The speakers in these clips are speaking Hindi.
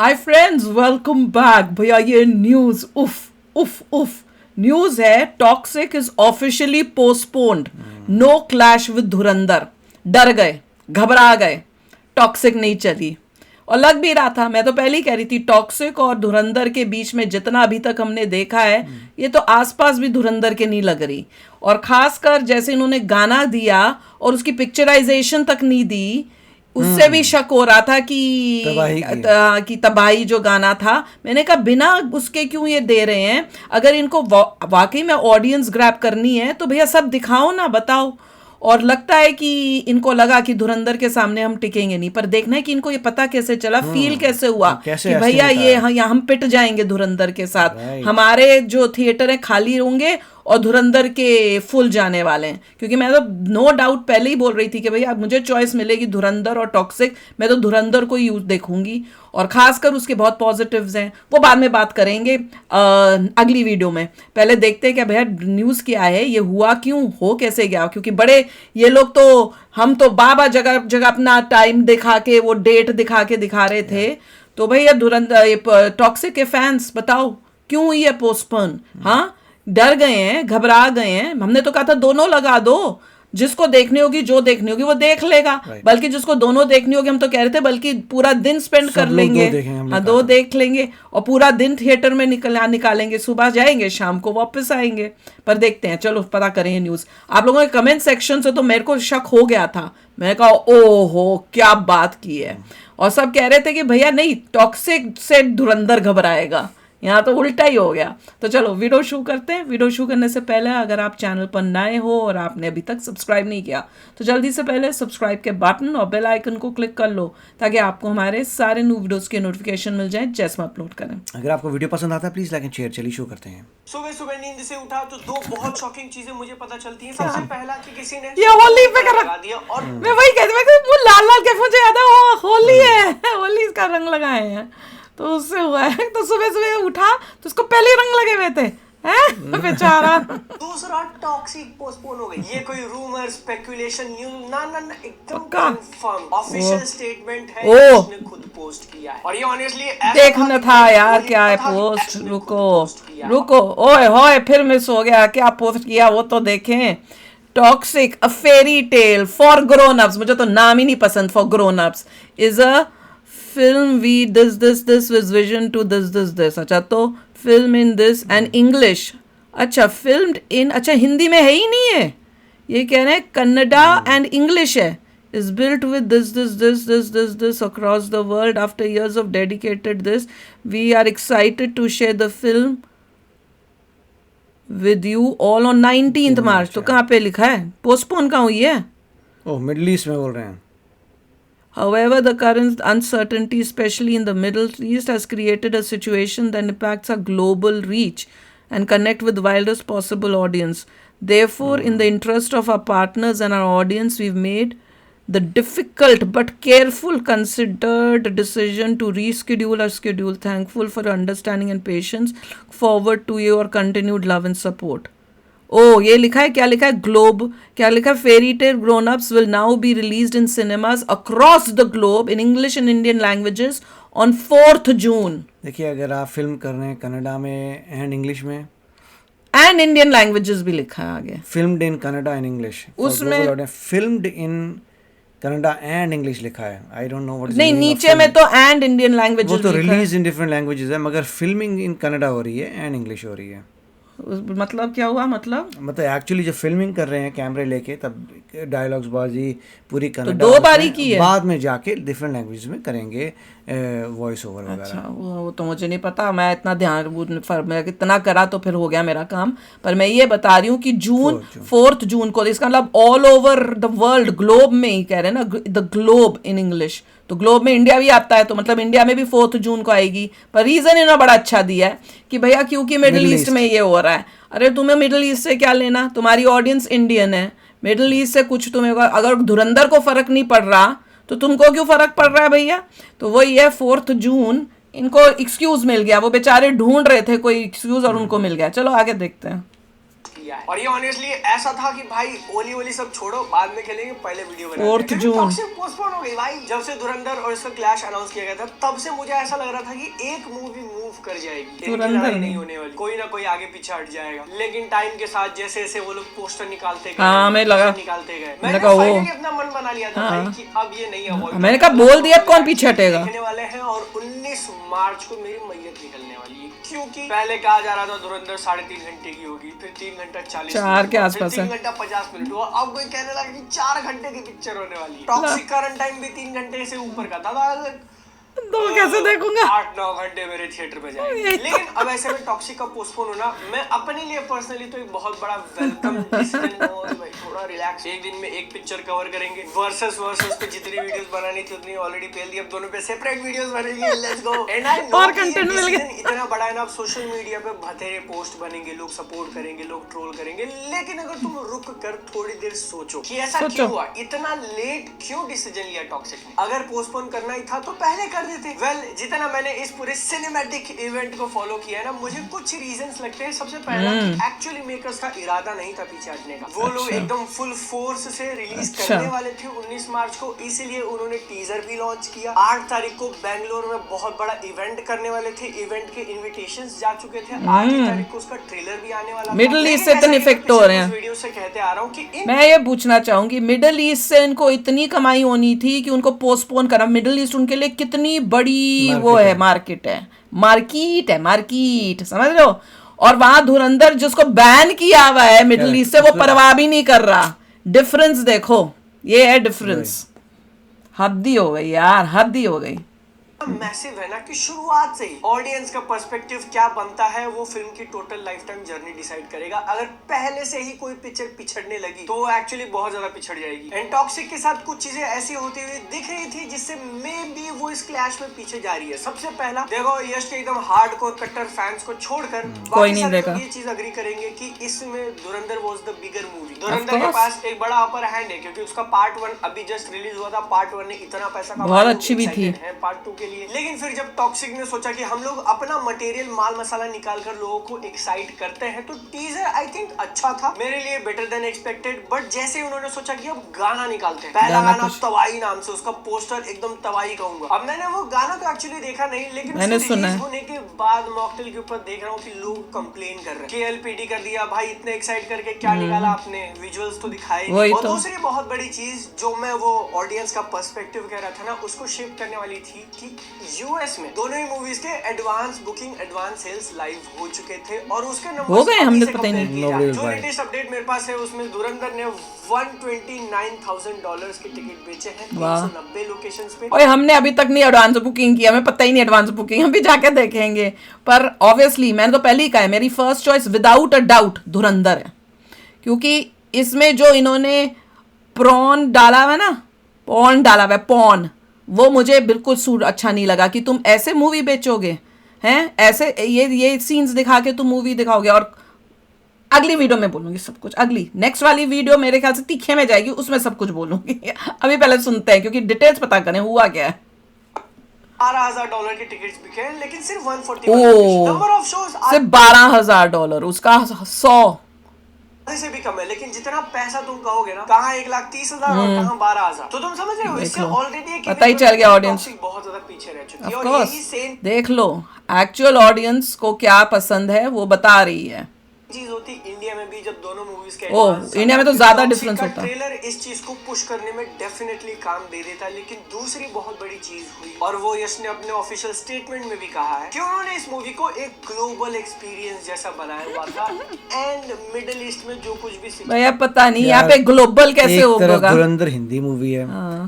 Hi friends, welcome back. भैया ये न्यूज उफ उफ उफ न्यूज है। Toxic is officially postponed, no clash with Dhurandhar. डर गए, घबरा गए, टॉक्सिक नहीं चली। और लग भी रहा था, मैं तो पहले ही कह रही थी, टॉक्सिक और धुरंधर के बीच में जितना अभी तक हमने देखा है, ये तो आसपास भी धुरंधर के नहीं लग रही। और खासकर जैसे इन्होंने गाना दिया और उसकी पिक्चराइजेशन तक नहीं दी, उससे भी शक हो रहा था कि तबाही जो गाना था। मैंने कहा बिना उसके क्यों ये दे रहे हैं? अगर इनको वाकई में ऑडियंस ग्रैब करनी है तो भैया सब दिखाओ ना, बताओ। और लगता है कि इनको लगा कि धुरंधर के सामने हम टिकेंगे नहीं, पर देखना है कि इनको ये पता कैसे चला, फील कैसे हुआ कि भैया ये हम पिट जाएंगे धुरंधर के साथ। हमारे जो थिएटर है खाली होंगे और धुरंधर के फुल जाने वाले हैं। क्योंकि मैं तो नो डाउट पहले ही बोल रही थी कि भैया मुझे चॉइस मिलेगी धुरंधर और टॉक्सिक, मैं तो धुरंधर को ही देखूंगी। और खासकर उसके बहुत पॉजिटिव्स हैं, वो बाद में बात करेंगे अगली वीडियो में। पहले देखते हैं कि भैया न्यूज़ क्या है, ये हुआ क्यों, हो कैसे गया। क्योंकि बड़े ये लोग तो, हम तो बाबा जगह जगह अपना टाइम दिखा के, वो डेट दिखा के दिखा रहे थे। तो भैया धुरंधर टॉक्सिक के फैंस बताओ क्यों हुई है पोस्टपोन? हाँ, डर गए हैं, घबरा गए हैं। हमने तो कहा था दोनों लगा दो, जिसको देखनी होगी, जो देखनी होगी वो देख लेगा। बल्कि जिसको दोनों देखनी होगी, हम तो कह रहे थे बल्कि पूरा दिन स्पेंड कर लेंगे। हाँ, दो देख लेंगे और पूरा दिन थिएटर में निकालेंगे, सुबह जाएंगे, शाम को वापस आएंगे। पर देखते हैं, चलो पता करेंगे न्यूज़। आप लोगों के कमेंट सेक्शन से तो मेरे को शक हो गया था। मैंने कहा ओहो क्या बात की है। और सब कह रहे थे कि भैया नहीं, टॉक्सिक से धुरंधर घबराएगा। यहाँ तो उल्टा ही हो गया। तो चलो वीडियो शुरू करते हैं। वीडियो शुरू करने से पहले अगर आप चैनल पर नए हो और आपने अभी तक सब्सक्राइब नहीं किया तो जल्दी से पहले सब्सक्राइब के बटन और बेल आइकन को क्लिक कर लो, ताकि आपको हमारे सारे न्यू वीडियोस के नोटिफिकेशन मिल जाए जैसे हम अपलोड करें। अगर आपको वीडियो पसंद आता है प्लीज लाइक एंड शेयर। चलिए शुरू करते हैं। सुबह सुबह नींद से उठा तो दो बहुत शॉकिंग चीजें मुझे पता चलती हैं। सबसे पहला कि किसी ने ये होली पे लगा दिया, और मैं वही कहती हूँ, वो लाल लाल के मुझे याद है, होली है, होली का रंग लगाए हैं तो उससे हुआ है। तो सुबह सुबह उठा तो उसको पहले रंग लगे हुए थे, हैं बेचारा। दूसरा, टॉक्सिक पोस्टपोन हो गई। ये कोई रूमर, स्पेकुलेशन, न्यूज़ ना ना ना, एकदम कंफर्म ऑफिशियल स्टेटमेंट है, उसने खुद पोस्ट किया है। और ये ऑनेस्टली देखना था यार क्या है पोस्ट। रुको ओए होए, फिर मिस हो गया। क्या पोस्ट किया वो तो देखें। Toxic a fairy tale for grown ups, मुझे तो नाम ही नहीं पसंद, for grown ups is a film we this with vision to this। अच्छा, तो film in this and English। अच्छा, filmed in, अच्छा हिंदी में है ही नहीं है, ये कह रहे हैं कन्नडा एंड इंग्लिश है। is built with this across the world after years of dedicated this। we are excited to share the film with you all on 19th March। तो कहाँ पे लिखा है? पोस्टपोन कहाँ हुई है? ओह, मिडिल ईस्ट में बोल रहे हैं। However, the current uncertainty, especially in the Middle East, has created a situation that impacts our global reach and connect with widest possible audience. Therefore, in the interest of our partners and our audience, we've made the difficult but careful, considered decision to reschedule our schedule. Thankful for your understanding and patience. Forward to your continued love and support. ओ ये लिखा है, क्या लिखा है? ग्लोब, क्या लिखा है? Fairy tale grown ups will now be released in cinemas across the globe in English and Indian languages on 4 June. देखिए, अगर आप फिल्म कर रहे हैं कन्नडा में एंड इंग्लिश में, एंड इंडियन लैंग्वेजेस भी लिखा है आगे, filmed in Kannada and English, उसमें filmed in Kannada and English लिखा है। I don't know what is नहीं, नीचे में तो एंड इंडियन लैंग्वेजेस, वो तो रिलीज इन डिफरेंट लैंग्वेजेस है, मगर फिल्मिंग इन कन्नडा हो रही है एंड इंग्लिश हो रही है। मतलब क्या हुआ? मतलब एक्चुअली जब फिल्मिंग कर रहे हैं कैमरे लेके, तब डायलॉग्स बाजी पूरी कन्नड़ा, तो 2 बारी की है, बाद में जाके डिफरेंट लैंग्वेजेस में करेंगे वॉइस ओवर वगैरह। अच्छा, वो तो मुझे नहीं पता, मैं इतना ध्यान मैं इतना करा तो फिर हो गया मेरा काम। पर मैं ये बता रही हूँ कि 4 जून को, इसका मतलब all over the world, globe में ही कह रहे हैं ना, द ग्लोब इन इंग्लिश। तो ग्लोब में इंडिया भी आता है, तो मतलब इंडिया में भी 4 जून को आएगी। पर रीजन इन्होंने बड़ा अच्छा दिया है कि भैया क्योंकि मिडिल ईस्ट में ये हो रहा है। अरे तुम्हें मिडिल ईस्ट से क्या लेना, तुम्हारी ऑडियंस इंडियन है। मिडिल ईस्ट से कुछ तुम्हें, अगर धुरंधर को फर्क नहीं पड़ रहा तो तुमको क्यों फर्क पड़ रहा है भैया? तो वही है, 4 जून इनको एक्सक्यूज मिल गया। वो बेचारे ढूंढ रहे थे कोई एक्सक्यूज और उनको मिल गया। चलो आगे देखते हैं। किया है। और ये ऑनेस्टली ऐसा था कि भाई ओली ओली सब छोड़ो, बाद में खेलेंगे, पहले वीडियो बनाते हैं। 4th जून टॉक्सिक पोस्टपोन हो गई भाई। जब से धुरंधर और इसका क्लैश अनाउंस किया गया था, तब से मुझे ऐसा लग रहा था कि एक मूवी मूव कर जाएगी, लड़ाई नहीं होने वाली, कोई ना कोई आगे पीछे हट जाएगा। लेकिन टाइम के साथ जैसे जैसे वो लोग पोस्टर निकालते गए, हाँ, हमें लगा निकालते गए, मैंने फाइनली अपना मन बना लिया था भाई कि अब ये नहीं अवॉइड, मैंने कहा बोल दिया कौन पीछे हटेगा। देखने वाले हैं और 19 मार्च को मेरी मैयत निकलने वाली है, क्योंकि पहले कहा जा रहा था धुरंधर 3.5 घंटे की होगी, फिर 3 घंटा 40 4 के आसपास है, 3 घंटा 50 मिनट हुआ, अब कोई कहने लगा कि 4 घंटे की पिक्चर होने वाली है। टॉक्सिक का रन टाइम भी 3 घंटे से ऊपर का था, तो कैसे देखूंगा, 8-9 घंटे मेरे थिएटर में जाएंगे। लेकिन अब ऐसे में टॉक्सिक का पोस्टपोन होना मैं अपने लिए पर्सनली तो एक बहुत बड़ा वेलकम डिसीजन है भाई, थोड़ा रिलैक्स, एक दिन में एक पिक्चर कवर करेंगे, वर्सेस पे जितनी वीडियोस बनानी थी उतनी ऑलरेडी पेल दी, अब दोनों पे सेपरेट वीडियोस बनेंगी, let's go. And I know और कंटेंट मिल गया, इतना बड़ा है ना, अब सोशल मीडिया पे बथेरे पोस्ट बनेंगे, लोग सपोर्ट करेंगे, लोग ट्रोल करेंगे, लेकिन अगर तुम रुक कर थोड़ी देर सोचो कि ऐसा क्यों हुआ, इतना लेट क्यों डिसीजन लिया टॉक्सिक ने, अगर पोस्टपोन करना ही था तो पहले कर देते। वेल, जितना मैंने इस पूरे सिनेमैटिक इवेंट को फॉलो किया है ना, मुझे कुछ रीजंस लगते हैं। सबसे पहला कि एक्चुअली मेकर्स का इरादा नहीं था पीछे हटने का, वो लोग एकदम फुल फोर्स से रिलीज करने वाले थे 19 मार्च को, इसीलिए उन्होंने टीजर भी लॉन्च किया। 8 तारीख को बेंगलोर में बहुत बड़ा इवेंट करने वाले थे, इवेंट के इन्विटेशंस जा चुके थे, 8 तारीख को उसका ट्रेलर भी आने वाला था। मिडिल ईस्ट से इतने इफेक्ट हो रहे हैं, वीडियो से कहते आ रहा हूँ कि मैं ये पूछना चाहूंगी, मिडिल ईस्ट से इनको इतनी कमाई होनी थी कि उनको पोस्टपोन करा। मिडिल ईस्ट उनके लिए कितनी बड़ी वो है, मार्केट समझ लो। और वहां धुरंधर जिसको बैन किया हुआ है मिडिल ईस्ट से, वो परवाह भी नहीं कर रहा। डिफरेंस देखो, ये है डिफरेंस। हद ही हो गई यार, हद ही हो गई। मैसिव है ना कि शुरुआत से ही ऑडियंस का पर्सपेक्टिव क्या बनता है वो फिल्म की total life time journey decide करेगा। अगर पहले से ही कोई पिक्चर पिछड़ने लगी तो वो एक्चुअली बहुत ज्यादा पिछड़ जाएगी। एंड टॉक्सिक के साथ कुछ चीजें ऐसी होती हुई दिख रही थी जिससे मे बी वो इस क्लैश में पीछे जा रही है। सबसे पहला देखो, यश के एकदम हार्डकोर कट्टर फैंस को छोड़कर कोई नहीं देखा, ये चीज अग्री करेंगे कि इसमें धुरंधर वाज द बिगर मूवी। धुरंधर के पास एक बड़ा अपर हैंड है क्योंकि उसका पार्ट 1 अभी जस्ट रिलीज हुआ था, पार्ट 1 ने इतना पैसा कमाया, बहुत अच्छी भी थी, पार्ट 2 के लिए। लेकिन फिर जब टॉक्सिक ने सोचा कि हम लोग अपना मटेरियल माल मसाला निकाल कर लोगों को एक्साइट करते हैं, तो टीजर आई थिंक अच्छा था, मेरे लिए बेटर देन एक्सपेक्टेड। बट जैसे ही उन्होंने सोचा कि अब गाना निकालते हैं, पहला गाना तवाई नाम से, उसका पोस्टर एकदम तवाई कहूंगा। अब मैंने वो गाना तो एक्चुअली देखा नहीं, लेकिन मैंने सुना है, होने के बाद मॉकटेल के ऊपर देख रहा हूँ कि लोग कंप्लेन कर रहे हैं, KLPD कर दिया भाई, इतने एक्साइट करके क्या निकाला आपने, विजुअल्स तो दिखाए नहीं। और दूसरी बहुत बड़ी चीज जो मैं वो ऑडियंस का पर्सपेक्टिव कह रहा था ना, उसको शिफ्ट करने वाली थी कि यूएस में दोनों ही मूवीज के advance booking, advance sales live हो चुके थे और उसके नंबर हो गए, हमने पता ही नहीं। जो लेटेस्ट अपडेट मेरे पास है उसमें धुरंधर ने $129,000 के टिकट बेचे हैं 390 लोकेशंस पे। ओए, हमने अभी तक नहीं एडवांस बुकिंग किया, हमें पता ही नहीं एडवांस बुकिंग, हम भी जाके देखेंगे। पर ऑब्वियसली मैंने तो पहले ही कहा है, मेरी first choice without a doubt धुरंधर है, क्योंकि इसमें जो इन्होंने प्रॉन डाला हुआ ना, पॉन, वो मुझे बिल्कुल सूट अच्छा नहीं लगा कि तुम ऐसे मूवी बेचोगे हैं, ऐसे ये सीन्स दिखा के तुम मूवी दिखाओगे। और अगली वीडियो में बोलूंगी सब कुछ, अगली नेक्स्ट वाली वीडियो मेरे ख्याल से तीखे में जाएगी, उसमें सब कुछ बोलूंगी। अभी पहले सुनते हैं क्योंकि डिटेल्स पता करें हुआ क्या है। $12,000 के टिकट्स बिके हैं, लेकिन सिर्फ 141 नंबर ऑफ शोज सिर्फ $12,000, उसका 100 से भी कम है। लेकिन जितना पैसा तुम कहोगे ना, कहाँ 1,30,000 और कहाँ 12,000, तो तुम समझ रहे हो, इससे ऑलरेडी पता ही चल गया ऑडियंस बहुत ज्यादा पीछे रह चुकी है। और यही सेम देख लो, एक्चुअल ऑडियंस को क्या पसंद है वो बता रही है। चीज होती इंडिया में भी, जब दोनों मूवीज के इंडिया में तो ज्यादा डिफरेंस होता है। ट्रेलर इस चीज को पुश करने में डेफिनेटली काम दे देता है। लेकिन दूसरी बहुत बड़ी चीज हुई, और वो यश ने अपने ऑफिशियल स्टेटमेंट में भी कहा है कि उन्होंने इस मूवी को एक ग्लोबल एक्सपीरियंस जैसा बनाया हुआ था। एंड मिडिल ईस्ट में जो कुछ भी भैया पता नहीं यहाँ पे ग्लोबल कैसे होगा। एक तरफ धुरंधर हिंदी मूवी है,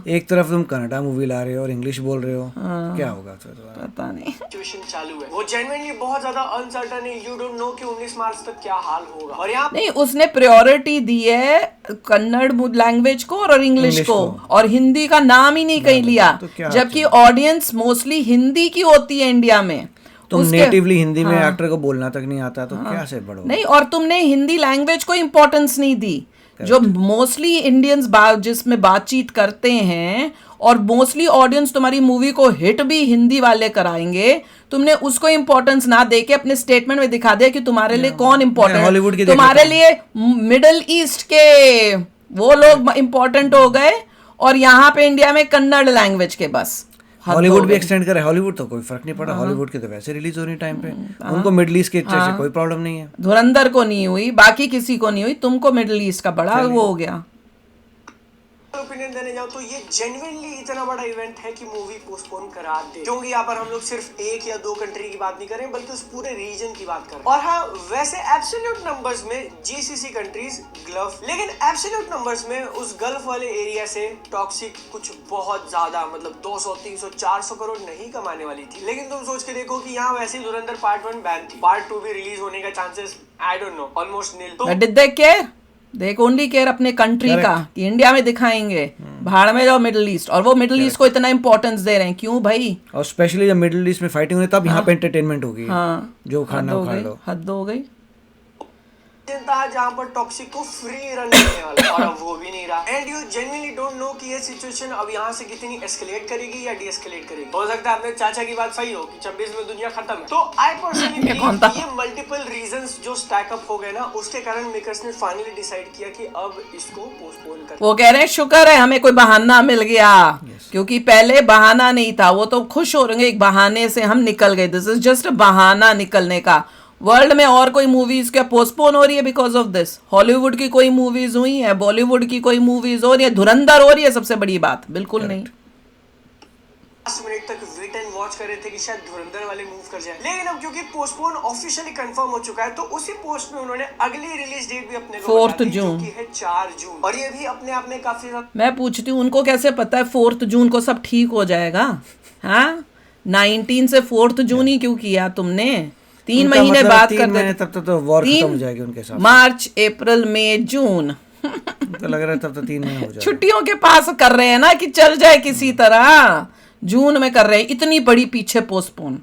एक तरफ तुम कन्नड़ा मूवी ला रहे हो और इंग्लिश बोल रहे हो, क्या होगा पता नहीं। सिचुएशन चालू है, वो जेन्युइनली बहुत ज्यादा अनसर्टेन है। यू डोंट नो कि 19 मार्च तक क्या हाल होगा। और यहाँ नहीं, उसने प्रायोरिटी दी है कन्नड़ लैंग्वेज को और इंग्लिश को, और हिंदी का नाम ही नहीं कहीं लिया, जबकि ऑडियंस मोस्टली हिंदी की होती है इंडिया में। तुम नेटिवली हिंदी में एक्टर को बोलना तक नहीं आता तो क्या से बढ़ो। नहीं, और तुमने हिंदी लैंग्वेज को इम्पोर्टेंस नहीं दी, जो मोस्टली इंडियंस जिसमें बातचीत करते हैं और मोस्टली ऑडियंस तुम्हारी मूवी को हिट भी हिंदी वाले कराएंगे, तुमने उसको इंपॉर्टेंस ना देके अपने स्टेटमेंट में दिखा दिया कि तुम्हारे लिए कौन हॉलीवुड की इंपॉर्टेंट, तुम्हारे लिए मिडिल ईस्ट के वो लोग इंपॉर्टेंट हो गए और यहाँ पे इंडिया में कन्नड़ लैंग्वेज के बस। हॉलीवुड भी एक्सटेंड करे, हॉलीवुड तो कोई फर्क नहीं पड़ा, हॉलीवुड की तो वैसे रिलीज हो रही टाइम पे, उनको मिडिल ईस्ट के से कोई प्रॉब्लम नहीं है। धुरंधर को नहीं हुई, बाकी किसी को नहीं हुई, तुमको मिडिल ईस्ट का बड़ा वो हो गया। ओपिनियन देने जाओ तो ये जेन्युइनली इतना बड़ा इवेंट है कि मूवी पोस्टपोन करा दे, क्योंकि यहाँ पर हम लोग सिर्फ एक या दो कंट्री की बात नहीं कर रहे बल्कि उस पूरे रीजन की बात कर रहे हैं। और हाँ, वैसे एब्सोल्यूट नंबर्स में जीसीसी कंट्रीज गल्फ, लेकिन एब्सोल्यूट नंबर्स में उस गल्फ वाले एरिया से टॉक्सिक कुछ बहुत ज्यादा, मतलब 200, 300, 400 करोड़ नहीं कमाने वाली थी। लेकिन तुम सोच के देखो कि यहाँ वैसे ही धुरंधर पार्ट 1 बैन थी, पार्ट 2 भी रिलीज होने का chances I don't know, almost nil. तो डिड दे केयर? देख ओनली केयर अपने कंट्री का कि इंडिया में दिखाएंगे, भाड़ में जाओ मिडिल ईस्ट, और वो मिडिल ईस्ट को इतना इंपॉर्टेंस दे रहे हैं, क्यों भाई? और स्पेशली जब मिडिल ईस्ट में फाइटिंग होती है तब यहाँ पे एंटरटेनमेंट होगी, जो खाना खा लो। हद हो गई। था जहाँ पर टॉक्सिक को फ्री रन मिलने वाला, और अब वो भी नहीं रहा। And you genuinely don't know कि ये सिचुएशन अब यहाँ से कितनी एस्केलेट करेगी या डीएस्केलेट करेगी। हो सकता है अपने चाचा की बात सही हो कि 26 में दुनिया खत्म है। तो आई पर्सनली ये मल्टीपल रीजंस जो स्टैक अप हो गए ना, उसके कारण मेकर्स ने फाइनली डिसाइड किया कि अब इसको पोस्टपोन कर। वो कह रहे हैं शुक्र है हमें कोई बहाना मिल गया, क्योंकि पहले बहाना नहीं था। वो तो खुश हो रहे हैं एक बहाने से हम निकल गए, दिस इज जस्ट बहाना निकलने का। वर्ल्ड में और कोई मूवीज क्या पोस्टपोन हो रही है बिकॉज ऑफ दिस? हॉलीवुड की कोई मूवीज हुई है, बॉलीवुड की कोई मूवीज हो रही है, धुरंधर हो रही है सबसे बड़ी बात? बिल्कुल नहीं। 10 मिनट तक वेट एंड वॉच कर रहे थे कि शायद धुरंधर वाले मूव कर जाए, लेकिन अब क्योंकि पोस्टपोन ऑफिशियली कंफर्म हो चुका है, तो उसी पोस्ट में उन्होंने अगली रिलीज डेट भी अपने को 4 जून की है, 4 जून। और ये भी अपने आप में काफी ज्यादा। मैं पूछती हूँ उनको कैसे पता है 4 जून को सब ठीक हो जाएगा? हाँ, 19 से 4 जून ही क्यों किया तुमने? 3 महीने बाद कर देते, तब तो वॉर खत्म हो जाएगी उनके साथ। मार्च, अप्रैल, मई, जून तो लग रहा है तब तो 3 महीने हो जाएगा। छुट्टियों के पास कर रहे हैं ना कि चल जाए किसी तरह, जून में कर रहे हैं, इतनी बड़ी पीछे पोस्टपोन।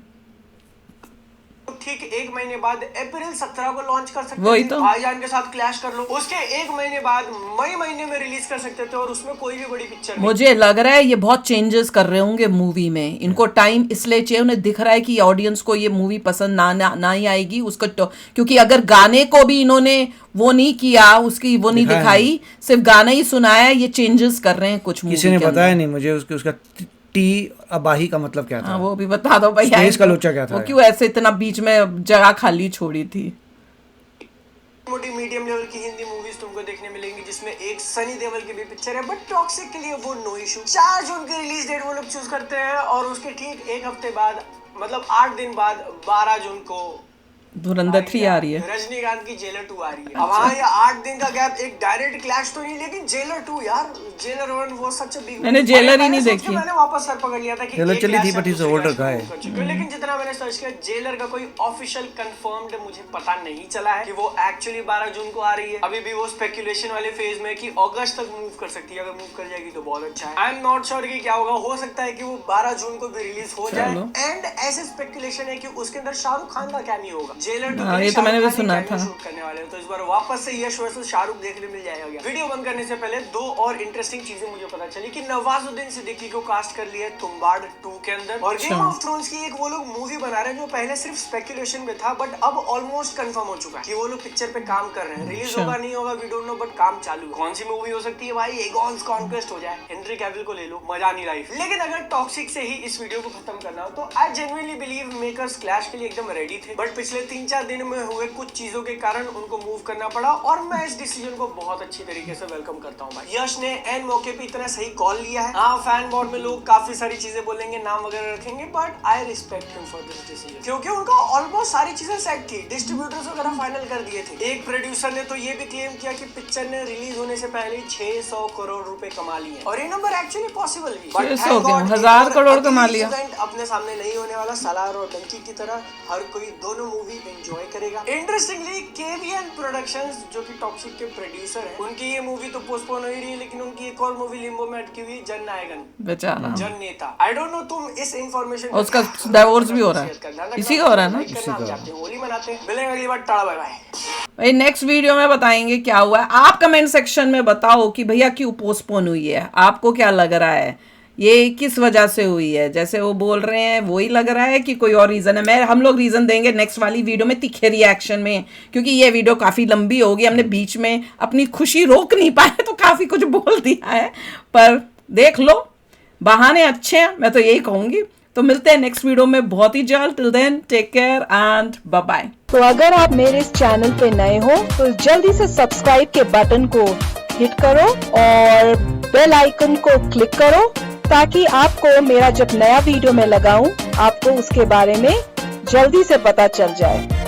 ठीक 1 महीने बाद अप्रैल 17 को लॉन्च कर सकते वही थे, तो। भाईजान के साथ क्लैश कर लो। उसके 1 महीने बाद मई महीने में रिलीज कर सकते थे, और उसमें कोई भी बड़ी पिक्चर नहीं। मुझे लग रहा है ये बहुत चेंजेस कर रहे होंगे मूवी में, इनको टाइम इसलिए चाहिए, उन्हें दिख रहा है कि ऑडियंस को ये मूवी पसंद ना ही आएगी उसका क्योंकि अगर गाने को भी इन्होंने वो नहीं किया, उसकी वो नहीं दिखाई, सिर्फ गाना ही सुनाया, ये चेंजेस कर रहे हैं कुछ मूवी। किसी ने बताया नहीं मुझे उसका टी अबाही का मतलब क्या था? वो भी बता दो भाई, स्पेस का लोचा क्या था? वो क्यों ऐसे इतना बीच में जगह खाली छोड़ी थी? मोटी मीडियम लेवल की हिंदी मूवीज तुमको देखने मिलेंगी जिसमें एक सनी देओल की भी पिक्चर है, बट टॉक्सिक के लिए वो नो इशू। 4 जून की रिलीज डेट वो लोग चूज करते हैं, और उसके ठीक 1 हफ्ते बाद, मतलब 8 दिन बाद 12 जून को धुरंधर 3 आ रही है, रजनीकांत की जेलर 2 आ रही है। अब हाँ, ये 8 दिन का गैप एक डायरेक्ट क्लैश तो नहीं, लेकिन जेलर 2 यार, जेलर 1 वो सच बिग। मैंने जेलर ही नहीं देखी। मैंने वापस सर पकड़ लिया था कि जेलर चली थी, बट इज ओल्डर गाय। लेकिन जितना मैंने सर्च किया, जेलर का कोई ऑफिशियल कंफर्म्ड मुझे पता नहीं चला है कि वो एक्चुअली 12 जून को आ रही है। अभी भी वो स्पेकुलेशन वाले फेज में कि अगस्त तक मूव कर सकती है। अगर मूव कर जाएगी तो बहुत अच्छा है। आई एम नॉट श्योर कि क्या होगा, हो सकता है कि वो 12 जून को भी रिलीज हो जाए। एंड ऐसे स्पेकुलेशन है कि उसके अंदर शाहरुख खान का कैमियो होगा। जेलर 2 तो मैंने भी सुना था शूट करने वाले हैं, तो इस बार वापस से यश वर्सेस शाहरुख देखने मिल जाएगा। वीडियो बंद करने से पहले 2 और इंटरेस्टिंग चीजें मुझे पता चली कि नवाजुद्दीन सिद्दीकी को कास्ट कर लिया है तुम्बाड़ 2 के अंदर, और गेम ऑफ थ्रोन्स की एक वो लोग मूवी बना रहे हैं जो पहले सिर्फ स्पेकुलेशन में था, बट अब ऑलमोस्ट कंफर्म हो चुका है कि वो लोग पिक्चर पे काम कर रहे हैं। रिलीज होगा नहीं होगा वी डोंट नो, बट काम चालू है। कौन सी मूवी हो सकती है भाई? एगॉन्स कॉन्क्वेस्ट हो जाए, हेनरी कैविल को ले लो, मजा नहीं लाइफ। लेकिन अगर टॉक्सिक से ही इस वीडियो को खत्म करना हो तो I genuinely believe makers clash के लिए एकदम रेडी थे, बट पिछले 3-4 दिन में हुए कुछ चीजों के कारण उनको मूव करना पड़ा, और मैं इस डिसीजन को बहुत अच्छी तरीके से वेलकम करता हूँ भाई। यश ने एन मौके पे इतना सही कॉल लिया है। हाँ, फैन बोर्ड में लोग काफी सारी चीजें बोलेंगे, नाम वगैरह रखेंगे, but I respect him for this decision, क्योंकि उनका ऑलमोस्ट सारी चीजें सेट थी, डिस्ट्रीब्यूटर्स वगैरह फाइनल कर दिए थे। एक प्रोड्यूसर ने तो ये भी क्लेम किया कि पिक्चर ने रिलीज होने से पहले 600 करोड़ रुपए कमा लिए, और ये नंबर एक्चुअली पॉसिबल भी, बट 1000 करोड़ कमा लिया। अपने सामने नहीं होने वाला। सालार और डंकी की तरह हर कोई दोनों मूवी एंजॉय करेगा। इंटरेस्टिंगली केवीएन प्रोडक्शंस जो कि टॉक्सिक के प्रोड्यूसर हैं, उनकी ये मूवी तो पोस्टपोन हो ही रही है, लेकिन उनकी एक और मूवी लिम्बो में अटकी हुई, जन नायकन बेचारा जन नेता। आई डोंट नो तुम इस इंफॉर्मेशन, उसका डाइवोर्स भी हो रहा है, इसी का हो रहा है ना, होली मनाते हैं। मिलेंगे अगली बार, टाटा बाय बाय। भाई नेक्स्ट वीडियो में बताएंगे क्या हुआ है। आप कमेंट सेक्शन में बताओ कि भैया क्यों पोस्टपोन हुई है, आपको क्या लग रहा है, ये किस वजह से हुई है। जैसे वो बोल रहे हैं वही लग रहा है कि कोई और रीज़न है। हम लोग रीज़न देंगे नेक्स्ट वाली वीडियो में तीखे रिएक्शन में, क्योंकि ये वीडियो काफ़ी लंबी होगी, हमने बीच में अपनी खुशी रोक नहीं पाए तो काफ़ी कुछ बोल दिया है। पर देख लो, बहाने अच्छे हैं, मैं तो यही कहूँगी। तो मिलते हैं नेक्स्ट वीडियो में बहुत ही जल्द। Till then take care and bye bye. तो अगर आप मेरे इस चैनल पे नए हो तो जल्दी से सब्सक्राइब के बटन को हिट करो और बेल आइकन को क्लिक करो, ताकि आपको मेरा जब नया वीडियो मैं लगाऊं आपको उसके बारे में जल्दी से पता चल जाए।